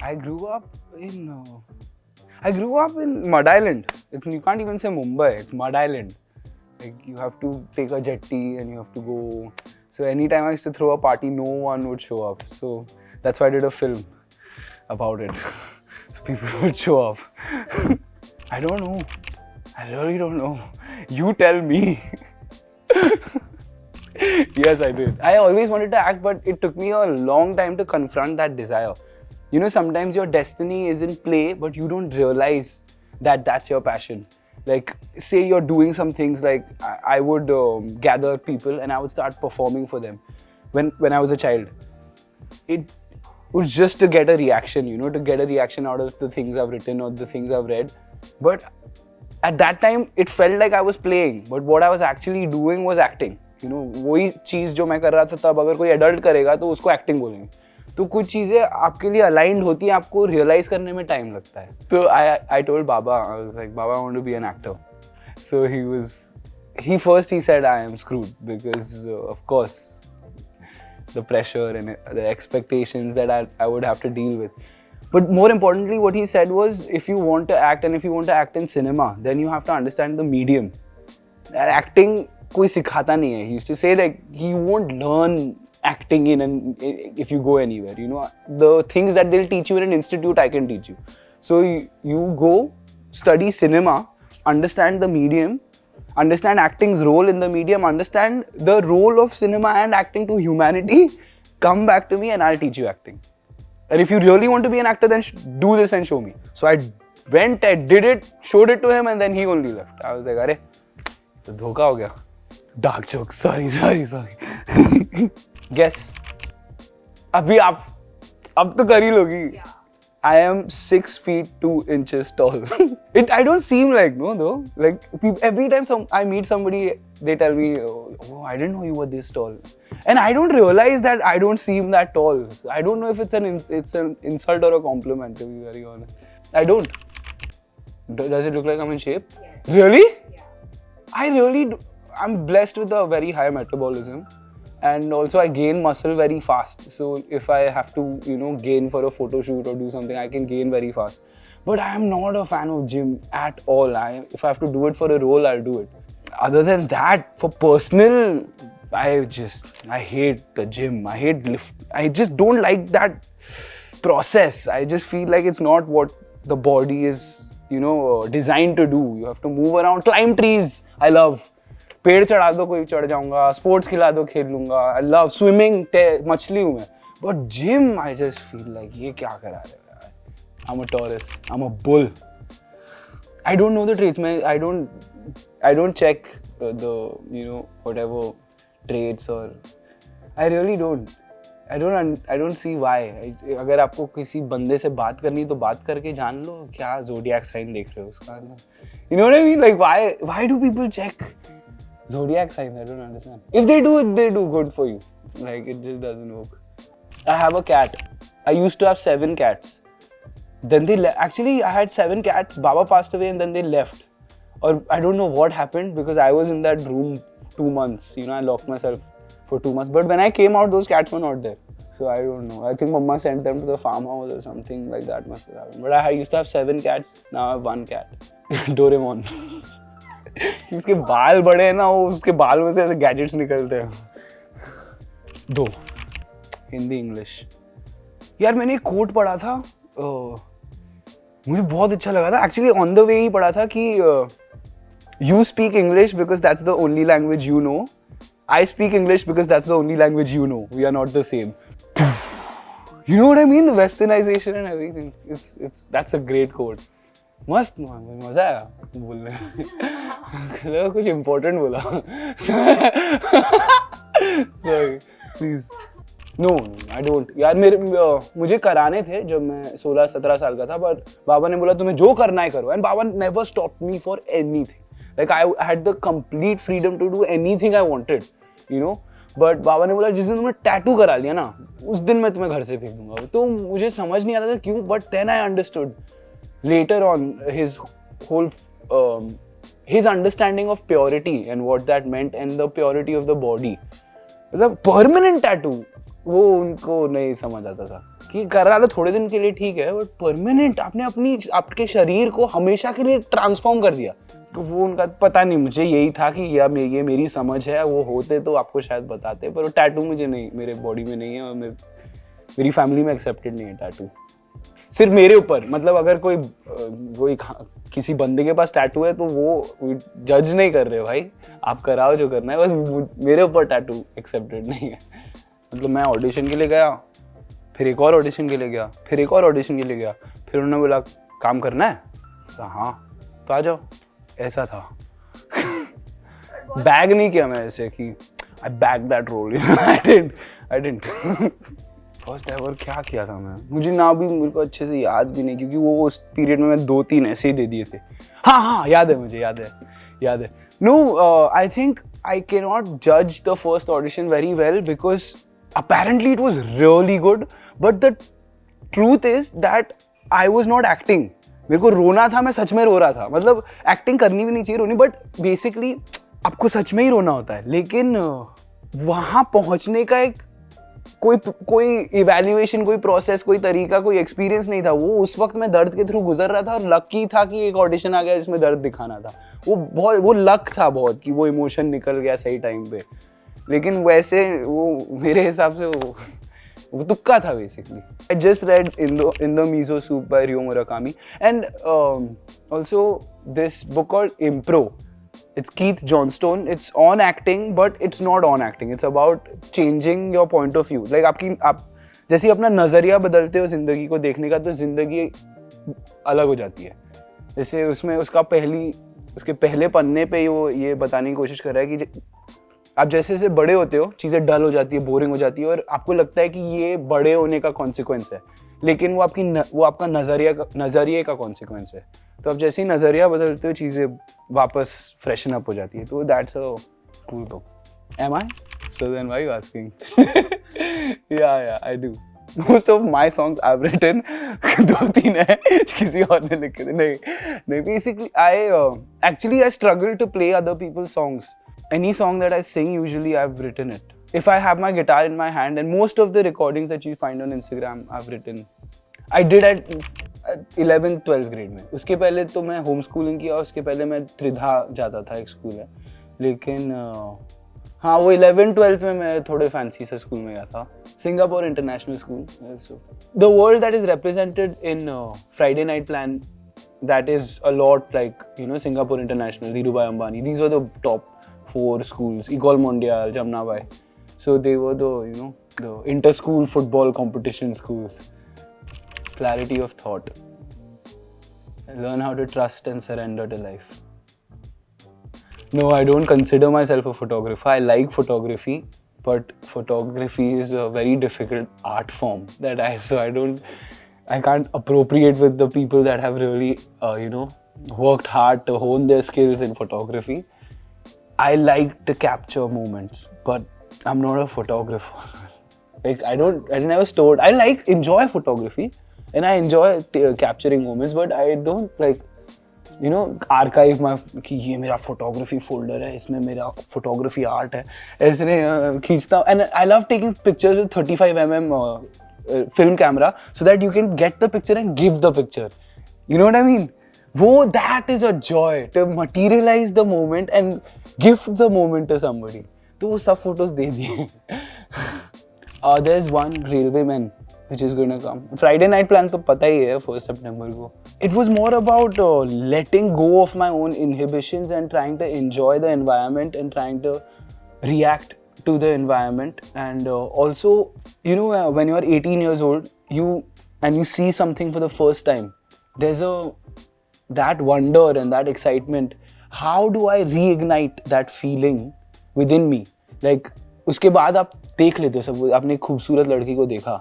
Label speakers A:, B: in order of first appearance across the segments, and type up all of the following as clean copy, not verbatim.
A: I grew up in Mud Island. You can't even say Mumbai. It's Mud Island. Like you have to take a jetty and you have to go. So anytime I used to throw a party, no one would show up. So that's why I did a film about it. So people would show up. I don't know. I really don't know. You tell me. Yes, I did. I always wanted to act, but it took me a long time to confront that desire. You know, sometimes your destiny is in play, but you don't realize that that's your passion. Like, say you're doing some things like I would gather people and I would start performing for them when I was a child. It was just to get a reaction, you know, to get a reaction out of the things I've written or the things I've read. But at that time, it felt like I was playing, but what I was actually doing was acting. You know, वही चीज़ जो मैं कर रहा था तब अगर कोई adult करेगा तो उसको acting बोलेंगे. तो कुछ चीज़ें आपके लिए aligned होती हैं, आपको realize करने में time लगता है. So I told Baba, I was like, Baba, I want to be an actor. So he said I am screwed because of course the pressure and the expectations that I would have to deal with. But more importantly, what he said was, if you want to act and if you want to act in cinema, then you have to understand the medium. Acting कोई सिखाता नहीं है. He used to say that he won't learn acting if you go anywhere. You know, the things that they'll teach you in an institute, I can teach you. So you go study cinema, understand the medium, understand acting's role in the medium, understand the role of cinema and acting to humanity. Come back to me and I'll teach you acting. And if you really want to be an actor, then do this and show me. So I went, I did it, showed it to him, and then he only left. I was like, अरे तो धोखा हो गया. Dark joke. Sorry. Guess. अभी आप अब तो कर ही लोगी. I am 6 feet 2 inches tall. I don't seem like, no, though. Like every time I meet somebody, they tell me, oh, I didn't know you were this tall. And I don't realize that I don't seem that tall. I don't know if it's an insult or a compliment, to be very honest. I don't. Does it look like I'm in shape? Yes. Really? Yeah. I really do. I'm blessed with a very high metabolism. And also I gain muscle very fast. So if I have to, you know, gain for a photo shoot or do something, I can gain very fast. But I am not a fan of gym at all. If I have to do it for a role, I'll do it. Other than that, for personal, I hate the gym. I hate lift. I just don't like that process. I just feel like it's not what the body is, you know, designed to do. You have to move around, climb trees. I love. पेड़ चढ़ा दो कोई चढ़ जाऊंगा, sports खिला दो खेल लूंगा. I love swimming, मछली हूँ मैं. But gym, I just feel like ये क्या करा रहे हो यार. I'm a Taurus. I'm a bull. I don't know the traits. I don't check the, you know, whatever traits or. I really don't. I don't see why. अगर आपको किसी बंदे से बात करनी तो बात करके जान लो क्या zodiac sign देख रहे हो उसका. You know what I mean? Like why do people check zodiac signs? I don't understand. If they do it, they do good for you. Like it just doesn't work. I have a cat. I used to have 7 cats. Then actually I had 7 cats. Baba passed away and then they left. Or I don't know what happened because I was in that room 2 months. You know, I locked myself for 2 months. But when I came out, those cats were not there. So I don't know. I think Mama sent them to the farmhouse or something like that must have happened. But I used to have 7 cats. Now I have 1 cat. Doraemon. उसके बाल बड़े हैं ना, वो उसके बाल में से ऐसे गैजेट्स निकलते हैं. 2 हिंदी इंग्लिश. यार मैंने एक कोट पढ़ा था, मुझे बहुत अच्छा लगा था. एक्चुअली ऑन द वे ही पढ़ा था कि you speak English because that's the only language you know. I speak English because that's the only language you know. We are not the same. You know what I mean? The westernization and everything. That's a great quote. मस्त मजा आया बोलने में. कुछ important बोला. Sorry, please. No, I don't. यार मुझे कराने थे जब मैं 16-17 साल का था, but बाबा ने बोला तुम्हें जो करना है करो. And Baba never stopped me for anything. Like I had the complete freedom to do anything I wanted, you know. But बाबा ने बोला जिस दिन तुमने टैटू करा लिया ना, उस दिन मैं तुम्हें घर से फेंक दूंगा. तो मुझे समझ नहीं आता था क्यों, but then I understood. Later on, his understanding of purity and what that meant and the purity of the body. मतलब permanent tattoo, वो उनको नहीं समझ आता था कि करा लो थोड़े दिन के लिए ठीक है, बट परमानेंट आपने आपके शरीर को हमेशा के लिए ट्रांसफॉर्म कर दिया। तो वो उनका पता नहीं, मुझे यही था कि ये मेरी समझ है, वो होते तो आपको शायद बताते, पर वो टैटू मुझे नहीं, मेरे बॉडी में नहीं है और मेरी फैमिली में एक्सेप्टेड नहीं है टैटू, सिर्फ मेरे ऊपर। मतलब अगर कोई किसी बंदे के पास टैटू है तो वो जज नहीं कर रहे भाई, आप कराओ जो करना है, बस मेरे ऊपर टैटू एक्सेप्टेड नहीं है। मतलब मैं ऑडिशन के लिए गया, फिर एक और ऑडिशन के लिए गया, फिर एक और ऑडिशन के लिए गया, फिर उन्होंने बोला काम करना है, तो हाँ तो आ जाओ, ऐसा था। बैग नहीं किया मैं ऐसे कि I bag that role, I didn't. First ever क्या किया था मैं, मुझे ना भी मेरे को अच्छे से याद भी नहीं, क्योंकि वो उस पीरियड में मैं 2-3 ऐसे ही दे दिए थे। हाँ याद है, मुझे याद है। No, I think I can not जज the first audition very well because apparently it was really good, but the truth is that I was not acting. मेरे को रोना था, मैं सच में रो रहा था। मतलब एक्टिंग करनी भी नहीं चाहिए रोनी, बट बेसिकली आपको सच में ही रोना होता है। लेकिन वहाँ पहुँचने का एक कोई इवैल्यूएशन, कोई प्रोसेस, कोई तरीका, कोई एक्सपीरियंस नहीं था। वो उस वक्त मैं दर्द के थ्रू गुजर रहा था और लकी था कि एक ऑडिशन आ गया जिसमें दर्द दिखाना था। वो लक था बहुत कि वो इमोशन निकल गया सही टाइम पे। लेकिन वैसे वो मेरे हिसाब से वो तुक्का था basically. I just read in the Miso Soup by Ryo Murakami, and also this book called Impro. It's Keith Johnstone. It's on acting, but it's not on acting. It's about changing your point of view. Like आप जैसे अपना नजरिया बदलते हो जिंदगी को देखने का, तो जिंदगी अलग हो जाती है। जैसे उसमें उसके पहले पन्ने पे वो ये बताने की कोशिश कर रहा है कि आप जैसे जैसे बड़े होते हो चीज़ें डल हो जाती है, बोरिंग हो जाती है, और आपको लगता है कि ये बड़े होने का कॉन्सिक्वेंस है, लेकिन वो आपका नज़रिए का कॉन्सिक्वेंस है। तो अब जैसे ही नज़रिया बदलते हो चीज़ें वापस फ्रेशन अप हो जाती है। तो that's a cool book. Am I? So then why you asking? Yeah I do. Most of my songs I have written, 2-3 है किसी और ने लिखे थे। नहीं basically I struggle to play other people's songs. Any song that I sing, usually I've written it. If I have my guitar in my hand, and most of the recordings that you find on Instagram, I've written. I did at 11th, 12th grade में. उसके पहले तो मैं home schooling किया, उसके पहले मैं त्रिधा जाता था, एक स्कूल है। लेकिन हाँ, वो 11th, 12th में मैं थोड़े फैंसी से स्कूल में गया था, Singapore international school. The world that is represented in Friday Night Plan, that is a lot like, Singapore International, Dhirubhai Ambani. These were the top 4 schools, Ecole Mondiale, Jamnabai. So they were the inter-school football competition schools. Clarity of thought. Learn how to trust and surrender to life. No, I don't consider myself a photographer. I like photography, but photography is a very difficult art form I can't appropriate with the people that have really, worked hard to hone their skills in photography. I like to capture moments, but I'm not a photographer. Like I never stored. I enjoy photography, and I enjoy capturing moments, but I don't archive my कि ये मेरा photography folder है, इसमें मेरा photography art है, ऐसे खींचता हूँ. And I love taking pictures with 35mm film camera, so that you can get the picture and give the picture. You know what I mean? That is a joy to materialize the moment and gift the moment to somebody. तो वो सब photos दे दिए. There's one railwayman which is going to come. Friday Night Plan तो पता ही है 1st September को. It was more about letting go of my own inhibitions and trying to enjoy the environment and trying to react to the environment. And also, when you are 18 years old, you see something for the first time, there's that wonder and that excitement. How do I reignite that feeling within me? Like उसके बाद आप देख लेते हो सब, आपने खूबसूरत लड़की को देखा,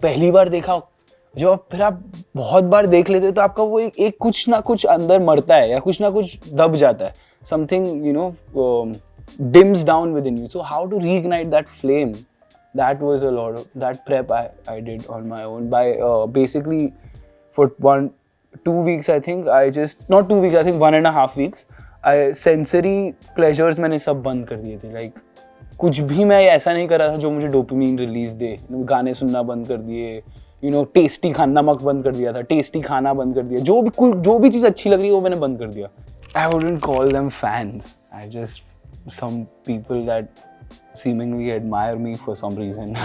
A: पहली बार देखा, जो फिर आप बहुत बार देख लेते हो, तो आपका वो एक कुछ ना कुछ अंदर मरता है या कुछ ना कुछ दब जाता है. Something dims down within you. So how to reignite that flame? That was a lot of that prep I did on my own by basically for 2 weeks. I think not 2 weeks, I think 1.5 weeks. Sensory pleasures मैंने सब बंद कर दिए थे. Like कुछ भी मैं ऐसा नहीं कर रहा था जो मुझे डोपामिन रिलीज दे. गाने सुनना बंद कर दिए, यू नो टेस्टी खाना, नमक बंद कर दिया था, टेस्टी खाना बंद कर दिया, जो भी चीज़ अच्छी लग रही है वो मैंने बंद कर दिया. I wouldn't call them fans. I just some people that seemingly admire me for some reason.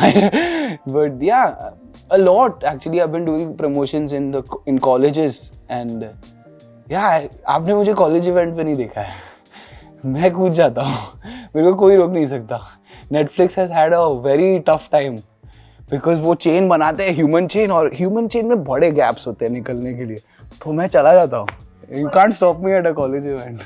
A: But yeah, a lot actually. I've been doing promotions in colleges and yeah, आपने मुझे कॉलेज इवेंट पे नहीं देखा है. मैं कूद जाता हूँ, मेरे को कोई रोक नहीं सकता. Netflix has had a very tough time because वो चेन बनाते हैं ह्यूमन चेन, और ह्यूमन चेन में बड़े गैप्स होते हैं निकलने के लिए, तो मैं चला जाता हूँ. You can't stop me at a college event.